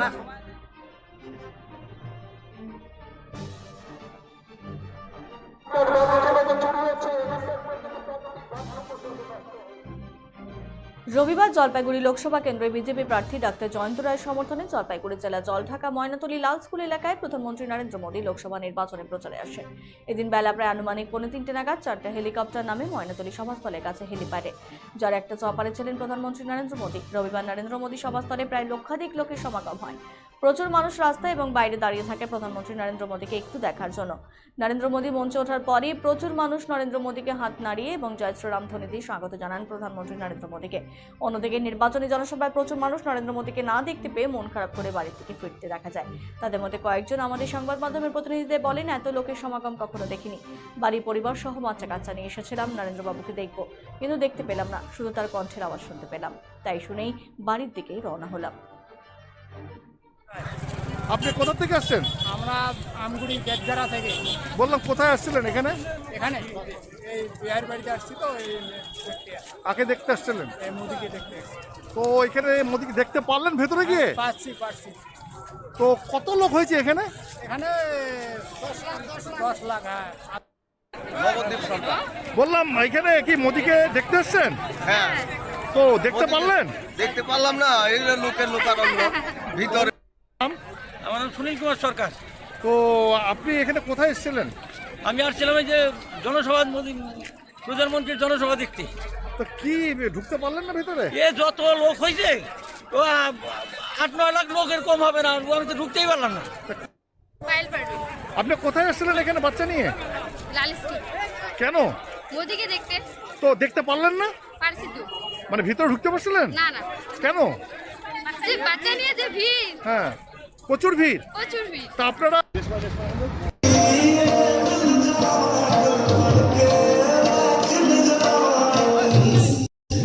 না। রবিবার জলপাইগুড়ি লোকসভা কেন্দ্রের বিজেপি প্রার্থী ডাক্তার জয়ন্ত রায়ের সমর্থনে জলপাইগুড়ি জেলা জলঢাকা ময়নাতলী লাল স্কুল এলাকায় প্রধানমন্ত্রী নরেন্দ্র মোদী লোকসভা নির্বাচনে প্রচারে আসেন। এদিন বেলা প্রায় আনুমানিক 3:45 নাগাদ 4টা হেলিকপ্টার নামে ময়নাতলী সভাস্থলের কাছে হেলিপ্যাডে, যার একটা চপারে ছিলেন প্রধানমন্ত্রী নরেন্দ্র মোদী। রবিবার নরেন্দ্র মোদী সভাস্থলে প্রায় লক্ষাধিক লোকের সমাগম হয়। প্রচুর মানুষ রাস্তায় এবং বাইরে দাঁড়িয়ে থাকে প্রধানমন্ত্রী নরেন্দ্র মোদীকে একটু দেখার জন্য। নরেন্দ্র মোদী মঞ্চে ওঠার পরই প্রচুর মানুষ নরেন্দ্র মোদীকে হাত নাড়িয়ে এবং জয় শ্রীরাম ধ্বনি দিয়ে স্বাগত জানান প্রধানমন্ত্রী নরেন্দ্র মোদীকে। অন্যদিকে নির্বাচনী জনসভায় প্রচুর মানুষ নরেন্দ্র মোদীকে না দেখতে পেয়ে মন খারাপ করে বাড়ি থেকে ফিরতে দেখা যায়। তাদের মধ্যে কয়েকজন আমাদের সংবাদ মাধ্যমের প্রতিনিধিদের বলেন, এত লোকের সমাগম কখনো দেখিনি। বাড়ি পরিবার সহ বাচ্চা কাচ্চা নিয়ে এসেছিলাম নরেন্দ্রবাবুকে দেখবো, কিন্তু দেখতে পেলাম না, শুধু তার কণ্ঠের আওয়াজ শুনতে পেলাম। তাই শুনেই বাড়ির দিকেই রওনা হলাম। আপনি কোথা থেকে আসছেন? আমরা আমগুড়ি গেটজারা থেকে। বললাম কোথায় আসছিলেন? এখানে এখানে এই বিহার বাড়িতে আসছি তো, এই দেখতে আসছি। কাকে দেখতে আসছিলেন? এই মোদিকে দেখতে আসছি। তো এখানে মোদিকে দেখতে পারলেন ভেতরে গিয়ে? পারছি। তো কত লোক হয়েছে এখানে? এখানে 10 লাখ। হ্যাঁ, নবদ্বীপ সরকার। বললাম এখানে কি মোদিকে দেখতে আসছেন? হ্যাঁ, তো দেখতে পারলেন? দেখতে পারলাম না, এই লোকের লোকারণ্য ভিতরে। আমার নাম সুনীল কুমার সরকার। তো আপনি এখানে কোথায় এসেছিলেন? আমি আসছিলাম এই যে জনসভা, মোদী প্রধানমন্ত্রীর জনসভা দেখতে। তো কি ঢুকতে পারলেন না ভিতরে? এ যত লোক হয়েছে, ও 8-9 লাখ লোকের কম হবে না, আমি তো ঢুকতেই পারলাম না। আপনি কোথায় এসেছিলেন এখানে বাচ্চা নিয়ে? লাল স্কুল। কেন? মোদিকে দেখতে তো দেখতে পারলেন না? পারছি তো। মানে ভিতরে ঢুকতে পারছিলেন? না কেন? যে বাচ্চা নিয়ে যে ভিড়, হ্যাঁ, প্রচুর ভিড়। প্রচুর ভিড়। তা আপনারা